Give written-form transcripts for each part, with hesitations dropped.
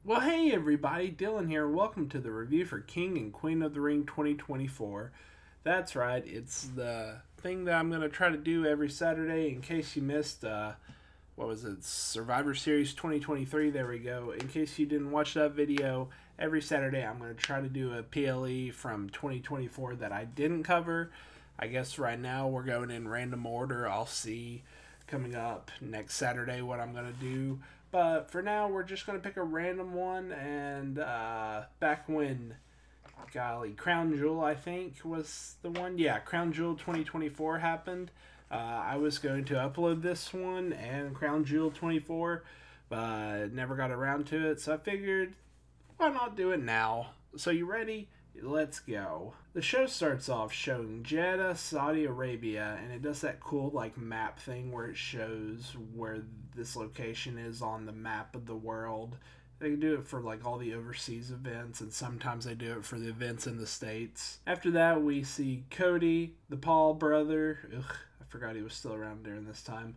Well, hey everybody, Dylan here. Welcome to the review for King and Queen of the Ring 2024. That's right, it's the thing that I'm going to try to do every Saturday in case you missed, what was it, Survivor Series 2023. There we go. In case you didn't watch that video, every Saturday I'm going to try to do a PLE from 2024 that I didn't cover. I guess right now we're going in random order. I'll see coming up next Saturday what I'm going to do. But for now, we're just going to pick a random one. And back when, golly, Crown Jewel, I think, was the one. Yeah, Crown Jewel 2024 happened. I was going to upload this one and Crown Jewel 24, but never got around to it. So I figured, why not do it now? So you ready? Let's go. The show starts off showing Jeddah, Saudi Arabia, and it does that cool like map thing where it shows where this location is on the map of the world. They do it for like all the overseas events, and sometimes they do it for the events in the States. After that, we see Cody, the Paul brother. I forgot he was still around during this time.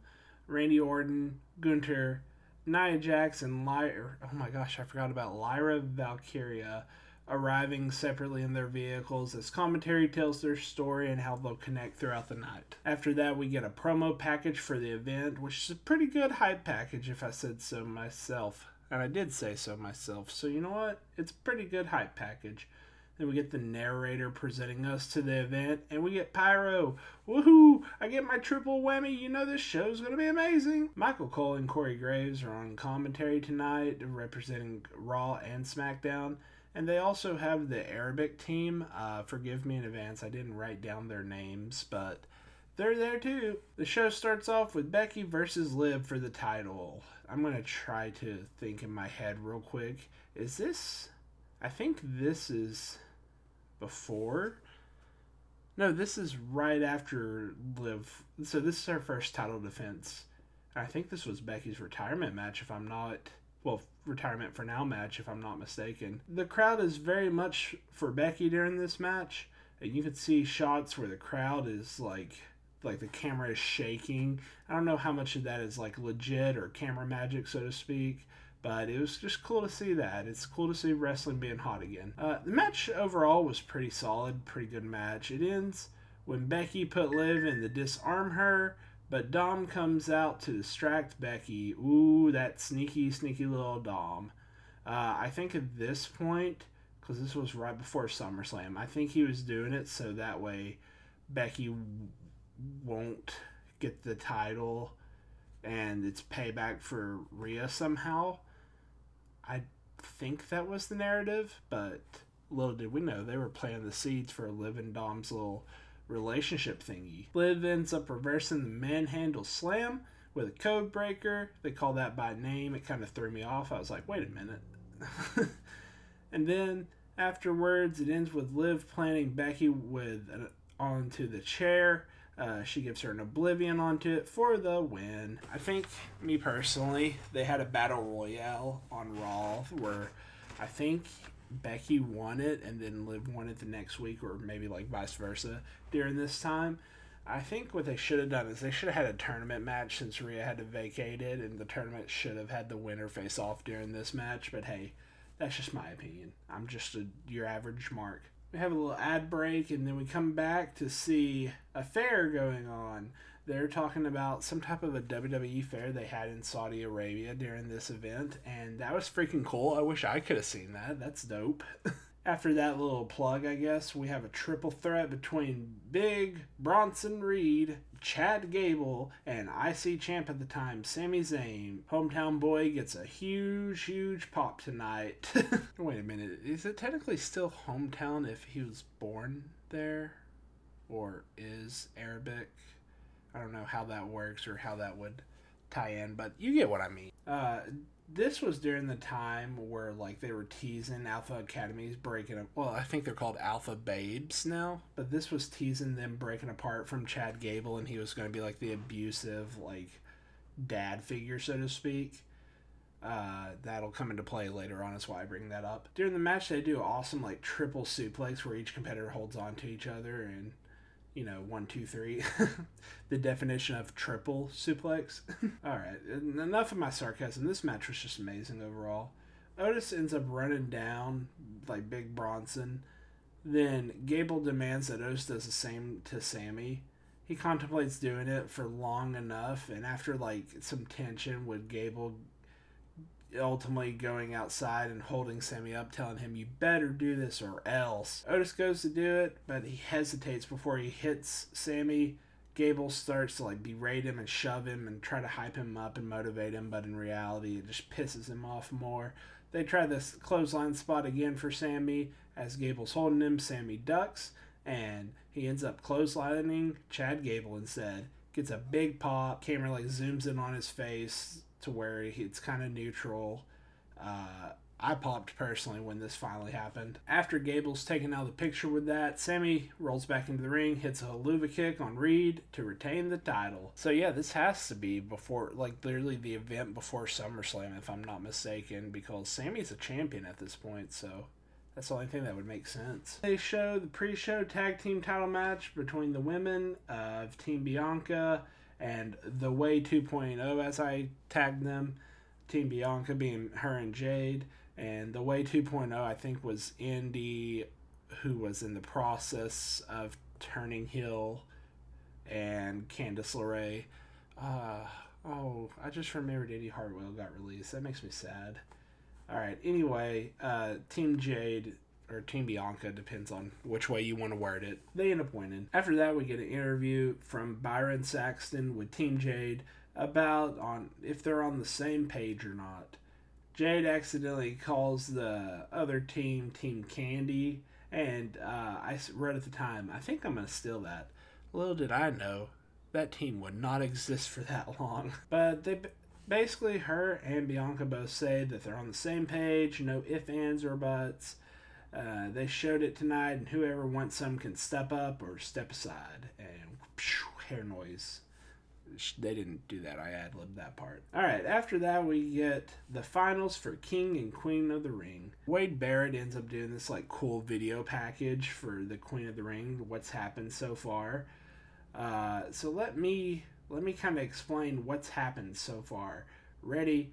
Randy Orton, Gunter, Nia Jax, and Lyra. Oh my gosh, I forgot about Lyra Valkyria arriving separately in their vehicles as commentary tells their story and how they'll connect throughout the night. After that, we get a promo package for the event, which is a pretty good hype package if I said so myself. And I did say so myself, so you know what? It's a pretty good hype package. Then we get the narrator presenting us to the event, and we get Pyro. Woohoo! I get my triple whammy. You know this show's going to be amazing. Michael Cole and Corey Graves are on commentary tonight, representing Raw and SmackDown. And they also have the Arabic team. Forgive me in advance, I didn't write down their names, but they're there too. The show starts off with Becky versus Liv for the title. I'm going to try to think in my head real quick. Is this... I think this is before... No, this is right after Liv. So this is her first title defense. I think this was Becky's retirement match if I'm not... Well, retirement for now match, if I'm not mistaken. The crowd is very much for Becky during this match. You can see shots where the crowd is like the camera is shaking. I don't know how much of that is like legit or camera magic, so to speak, but it was just cool to see that. It's cool to see wrestling being hot again. The match overall was pretty solid, pretty good match. It ends when Becky put Liv in the disarm her, but Dom comes out to distract Becky. Ooh, that sneaky, sneaky little Dom. I think at this point, because this was right before SummerSlam, I think he was doing it so that way Becky won't get the title and it's payback for Rhea somehow. I think that was the narrative, but little did we know they were planting the seeds for Liv and Dom's little relationship thingy. Liv ends up reversing the manhandle slam with a code breaker. They call that by name. It kind of threw me off. I was like, wait a minute. And then afterwards, it ends with Liv planting Becky onto the chair. She gives her an oblivion onto it for the win. I think, me personally, they had a battle royale on Raw where I think Becky won it and then Liv won it the next week, or maybe like vice versa during this time. I think what they should have done is they should have had a tournament match since Rhea had to vacate it, and the tournament should have had the winner face off during this match. But hey, that's just my opinion. I'm just your average mark. We have a little ad break, and then we come back to see a fair going on. They're talking about some type of a WWE fair they had in Saudi Arabia during this event, and that was freaking cool. I wish I could have seen that. That's dope. After that little plug, I guess, we have a triple threat between Big Bronson Reed, Chad Gable, and IC champ at the time, Sami Zayne. Hometown boy gets a huge, huge pop tonight. Wait a minute, is it technically still hometown if he was born there? Or is Arabic? I don't know how that works or how that would tie in, but you get what I mean. This was during the time where like they were teasing Alpha Academies breaking up. Well, I think they're called Alpha Babes now, but this was teasing them breaking apart from Chad Gable, and he was going to be like the abusive like dad figure, so to speak. That'll come into play later on. That's why I bring that up. During the match, they do an awesome like triple suplex where each competitor holds on to each other and, you know, 1, 2, 3. The definition of triple suplex. All right, enough of my sarcasm. This match was just amazing overall. Otis ends up running down like Big Bronson. Then Gable demands that Otis does the same to Sammy. He contemplates doing it for long enough, and after like some tension with Gable ultimately going outside and holding Sammy up, telling him, "You better do this or else." Otis goes to do it, but he hesitates before he hits Sammy. Gable starts to like berate him and shove him and try to hype him up and motivate him, but in reality it just pisses him off more. They try this clothesline spot again for Sammy. As Gable's holding him, Sammy ducks, and he ends up clotheslining Chad Gable instead. Gets a big pop. Camera like zooms in on his face to where it's kind of neutral. I popped personally when this finally happened. After Gable's taken out of the picture with that, Sammy rolls back into the ring, hits a haluva kick on Reed to retain the title. So yeah, this has to be before, like literally the event before SummerSlam, if I'm not mistaken, because Sammy's a champion at this point, so that's the only thing that would make sense. They show the pre-show tag team title match between the women of Team Bianca and The Way 2.0, as I tagged them. Team Bianca being her and Jade. And The Way 2.0, I think, was Indy, who was in the process of turning heel, and Candice LeRae. I just remembered Eddie Hartwell got released. That makes me sad. Alright, anyway, Team Jade, or Team Bianca, depends on which way you want to word it. They end up winning. After that, we get an interview from Byron Saxton with Team Jade about if they're on the same page or not. Jade accidentally calls the other team Team Candy, and I wrote at the time, I think I'm going to steal that. Little did I know, that team would not exist for that long. But they basically, her and Bianca both say that they're on the same page, no ifs, ands, or buts. They showed it tonight, and whoever wants some can step up or step aside. And hair noise. They didn't do that. I ad-libbed that part. Alright, after that we get the finals for King and Queen of the Ring. Wade Barrett ends up doing this like cool video package for the Queen of the Ring, what's happened so far. So let me kind of explain what's happened so far. Ready?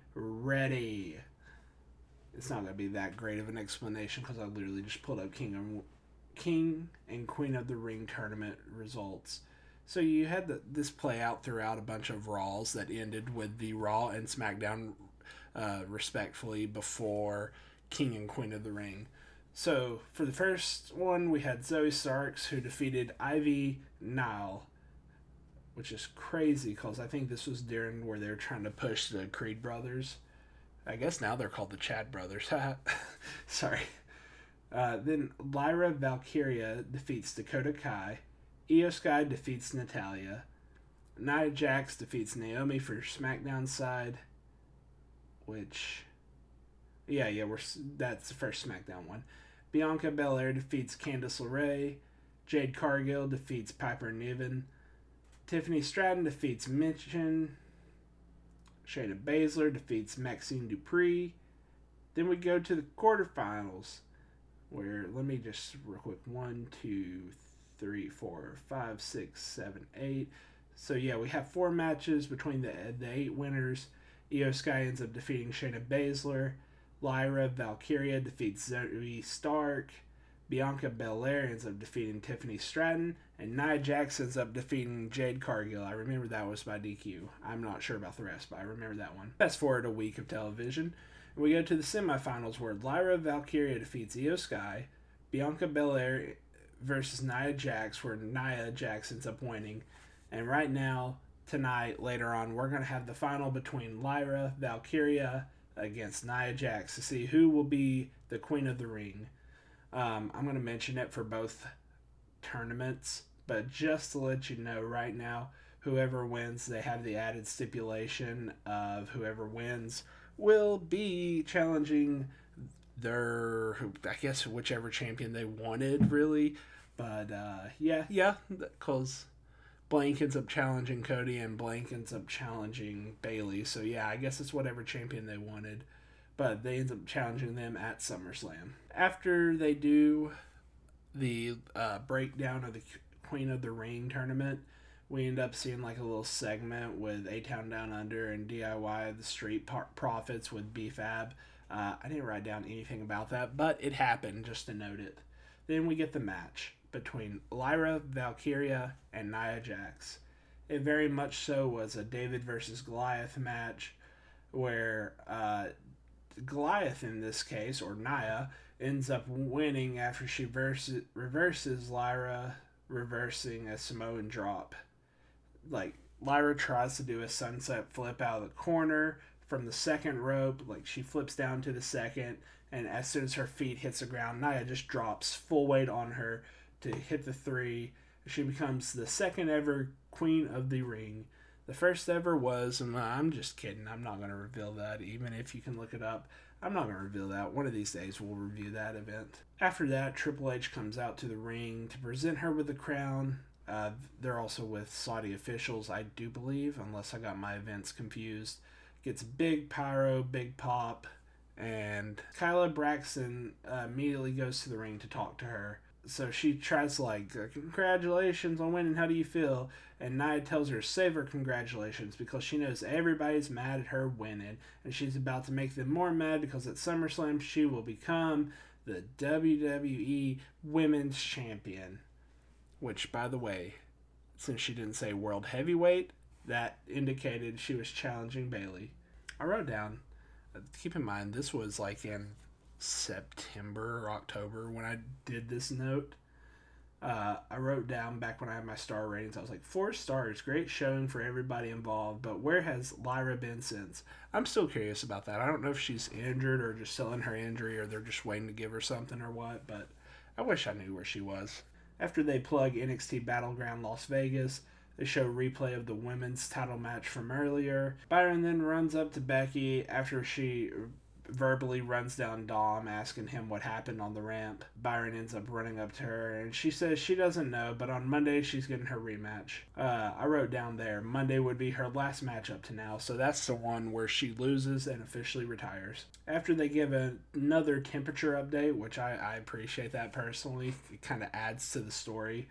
It's not going to be that great of an explanation because I literally just pulled up King and Queen of the Ring tournament results. So you had this play out throughout a bunch of Raws that ended with the Raw and SmackDown respectfully before King and Queen of the Ring. So for the first one, we had Zoe Starks, who defeated Ivy Nile, which is crazy because I think this was during where they were trying to push the Creed brothers. I guess now they're called the Chad brothers. Sorry. Then Lyra Valkyria defeats Dakota Kai. Io Sky defeats Natalya. Nia Jax defeats Naomi for SmackDown side. Which, that's the first SmackDown one. Bianca Belair defeats Candice LeRae. Jade Cargill defeats Piper Niven. Tiffany Stratton defeats Michin. Shayna Baszler defeats Maxine Dupree. Then we go to the quarterfinals, where, let me just real quick, 1, 2, 3, 4, 5, 6, 7, 8. So yeah, we have 4 matches between the 8 winners. Io Sky ends up defeating Shayna Baszler. Lyra Valkyria defeats Zoe Stark. Bianca Belair ends up defeating Tiffany Stratton. And Nia Jax ends up defeating Jade Cargill. I remember that was by DQ. I'm not sure about the rest, but I remember that one. Fast forward a week of television. We go to the semifinals where Lyra Valkyria defeats Io Sky. Bianca Belair versus Nia Jax, where Nia Jax ends up winning. And right now, tonight, later on, we're going to have the final between Lyra Valkyria against Nia Jax to see who will be the Queen of the Ring. I'm going to mention it for both tournaments, but just to let you know right now, whoever wins, they have the added stipulation of whoever wins will be challenging I guess whichever champion they wanted, really. But yeah, because Blank ends up challenging Cody and Blank ends up challenging Bayley. So yeah, I guess it's whatever champion they wanted. But they end up challenging them at SummerSlam. After they do the breakdown of the Queen of the Ring tournament, we end up seeing like a little segment with A-Town Down Under and DIY the Street Profits with B-Fab. I didn't write down anything about that, but it happened, just to note it. Then we get the match between Lyra, Valkyria, and Nia Jax. It very much so was a David versus Goliath match, where Goliath in this case, or Nia, ends up winning after she reverses Lyra, reversing a Samoan drop. Like, Lyra tries to do a sunset flip out of the corner from the second rope. Like, she flips down to the second, and as soon as her feet hits the ground, Nia just drops full weight on her to hit the 3. She becomes the second ever Queen of the Ring. The first ever was, and I'm just kidding, I'm not going to reveal that, even if you can look it up. I'm not going to reveal that. One of these days we'll review that event. After that, Triple H comes out to the ring to present her with the crown. They're also with Saudi officials, I do believe, unless I got my events confused. Gets big pyro, big pop, and Kyla Braxton immediately goes to the ring to talk to her. So she tries to, like, congratulations on winning, how do you feel? And Nia tells her to save her congratulations because she knows everybody's mad at her winning, and she's about to make them more mad because at SummerSlam she will become the WWE Women's Champion. Which, by the way, since she didn't say World Heavyweight, that indicated she was challenging Bayley. I wrote down, keep in mind, this was like in September or October when I did this note. I wrote down back when I had my star ratings, I was like, 4 stars, great showing for everybody involved, but where has Lyra been since? I'm still curious about that. I don't know if she's injured or just selling her injury or they're just waiting to give her something or what, but I wish I knew where she was. After they plug NXT Battleground Las Vegas, they show a replay of the women's title match from earlier. Byron then runs up to Becky after she verbally runs down Dom, asking him what happened on the ramp. Byron ends up running up to her, and she says she doesn't know, but on Monday she's getting her rematch. I wrote down there, Monday would be her last match up to now, so that's the one where she loses and officially retires. After they give another temperature update, which I appreciate that personally, it kind of adds to the story.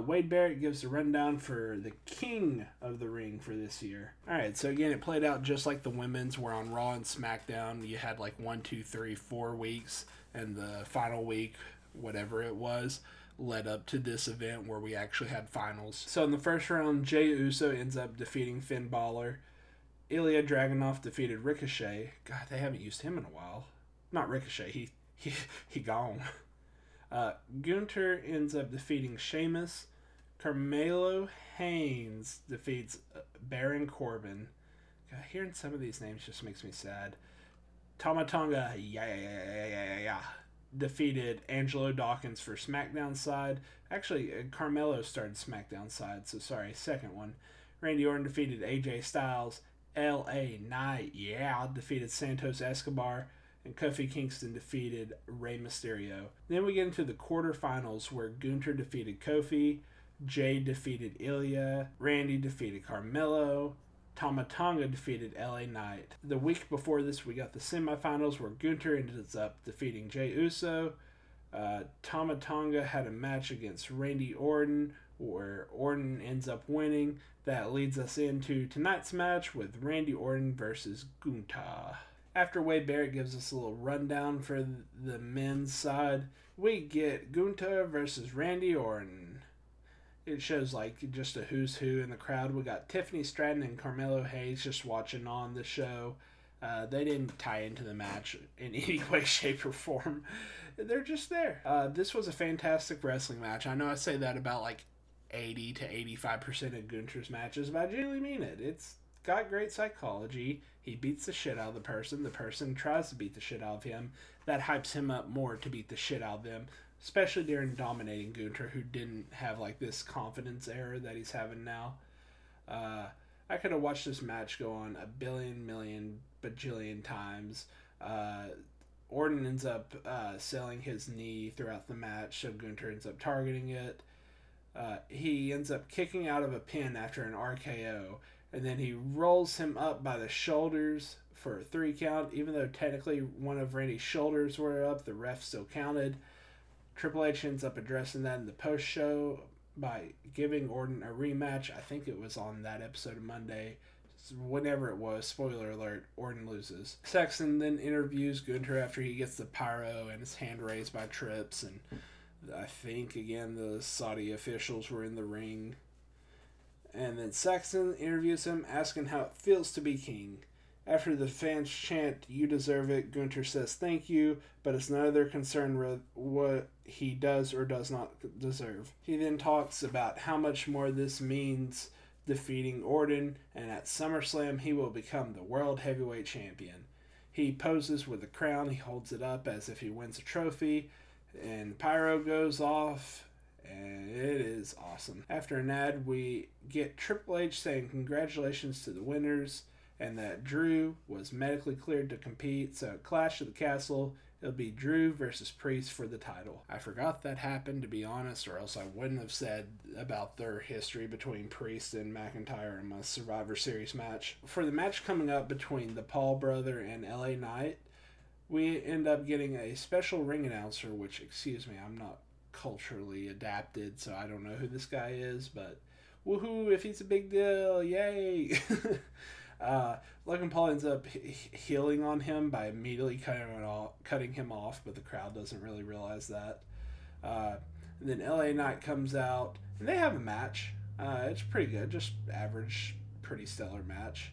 Wade Barrett gives the rundown for the King of the Ring for this year. Alright, so again, it played out just like the women's, where on Raw and SmackDown, you had like 1, 2, 3, 4 weeks, and the final week, whatever it was, led up to this event where we actually had finals. So in the first round, Jey Uso ends up defeating Finn Balor. Ilya Dragunov defeated Ricochet. God, they haven't used him in a while. Not Ricochet, he gone. Gunter ends up defeating Sheamus. Carmelo Haynes defeats Baron Corbin. God, hearing some of these names just makes me sad. Tama Tonga defeated Angelo Dawkins for SmackDown side. Actually, Carmelo started SmackDown side, so sorry, second one. Randy Orton defeated AJ Styles. LA Knight, defeated Santos Escobar. And Kofi Kingston defeated Rey Mysterio. Then we get into the quarterfinals where Gunter defeated Kofi, Jay defeated Ilya, Randy defeated Carmelo, Tama Tonga defeated LA Knight. The week before this, we got the semifinals where Gunter ended up defeating Jey Uso. Tama Tonga had a match against Randy Orton where Orton ends up winning. That leads us into tonight's match with Randy Orton versus Gunter. After Wade Barrett gives us a little rundown for the men's side, we get Gunter versus Randy Orton. It shows like just a who's who in the crowd. We got Tiffany Stratton and Carmelo Hayes just watching on the show. They didn't tie into the match in any way, shape, or form. They're just there. This was a fantastic wrestling match. I know I say that about like 80 to 85% of Gunter's matches, but I genuinely mean it. It's got great psychology. He beats the shit out of the person tries to beat the shit out of him. That hypes him up more to beat the shit out of them, especially during dominating Gunter, who didn't have like this confidence error that he's having now. I could have watched this match go on a billion, million, bajillion times. Orton ends up selling his knee throughout the match, so Gunter ends up targeting it. He ends up kicking out of a pin after an RKO, and then he rolls him up by the shoulders for a 3 count. Even though technically one of Randy's shoulders were up, the ref still counted. Triple H ends up addressing that in the post-show by giving Orton a rematch. I think it was on that episode of Monday. whenever it was, spoiler alert, Orton loses. Saxon then interviews Gunter after he gets the pyro and his hand raised by Trips, and I think, again, the Saudi officials were in the ring. And then Saxon interviews him, asking how it feels to be king. After the fans chant, "You deserve it," Gunter says thank you, but it's none of their concern what he does or does not deserve. He then talks about how much more this means defeating Orton, and at SummerSlam he will become the World Heavyweight Champion. He poses with the crown, he holds it up as if he wins a trophy, and pyro goes off, and it is awesome. After an ad, we get Triple H saying congratulations to the winners, and that Drew was medically cleared to compete, so at Clash of the Castle, it'll be Drew versus Priest for the title. I forgot that happened, to be honest, or else I wouldn't have said about their history between Priest and McIntyre in my Survivor Series match. For the match coming up between the Paul brother and LA Knight, we end up getting a special ring announcer, which, excuse me, I'm not culturally adapted, so I don't know who this guy is, but woohoo, if he's a big deal, yay! Logan Paul ends up healing on him by immediately cutting him off, but the crowd doesn't really realize that. And then LA Knight comes out, and they have a match. It's pretty good, just average, pretty stellar match.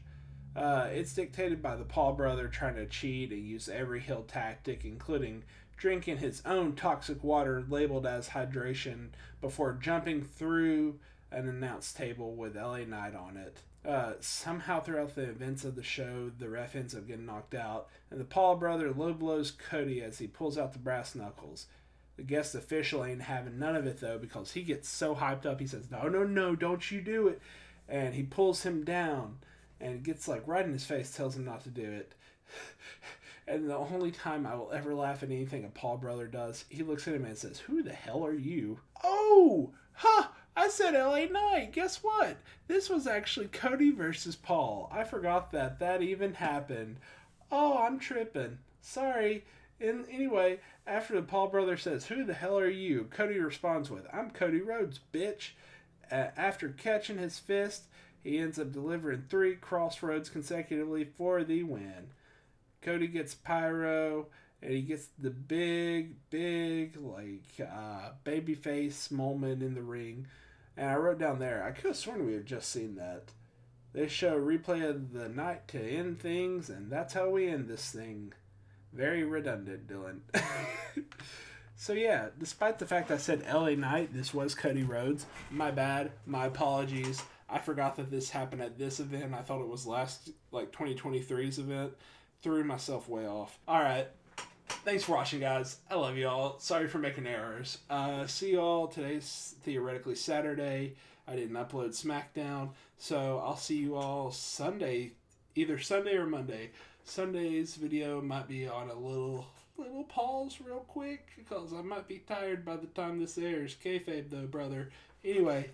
It's dictated by the Paul brother trying to cheat and use every heel tactic, including drinking his own toxic water labeled as hydration before jumping through an announce table with LA Knight on it. Somehow throughout the events of the show, the ref ends up getting knocked out, and the Paul brother low blows Cody as he pulls out the brass knuckles. The guest official ain't having none of it, though, because he gets so hyped up, he says, no, don't you do it. And he pulls him down, and gets like right in his face, tells him not to do it. And the only time I will ever laugh at anything a Paul brother does, he looks at him and says, "Who the hell are you?" Oh! Ha! I said LA Knight. Guess what? This was actually Cody versus Paul. I forgot that even happened. Oh, I'm tripping. Sorry. And anyway, after the Paul brother says, "Who the hell are you?" Cody responds with, "I'm Cody Rhodes, bitch." After catching his fist, he ends up delivering 3 crossroads consecutively for the win. Cody gets pyro, and he gets the big, babyface moment in the ring. And I wrote down there, I could have sworn we had just seen that. They show a replay of the night to end things, and that's how we end this thing. Very redundant, Dylan. So yeah, despite the fact I said LA Knight, this was Cody Rhodes. My bad. My apologies. I forgot that this happened at this event. I thought it was 2023's event. Threw myself way off. Alright. Thanks for watching, guys. I love y'all. Sorry for making errors. See y'all. Today's theoretically Saturday. I didn't upload SmackDown. So I'll see you all Sunday. Either Sunday or Monday. Sunday's video might be on a little pause real quick, because I might be tired by the time this airs. Kayfabe though, brother. Anyway,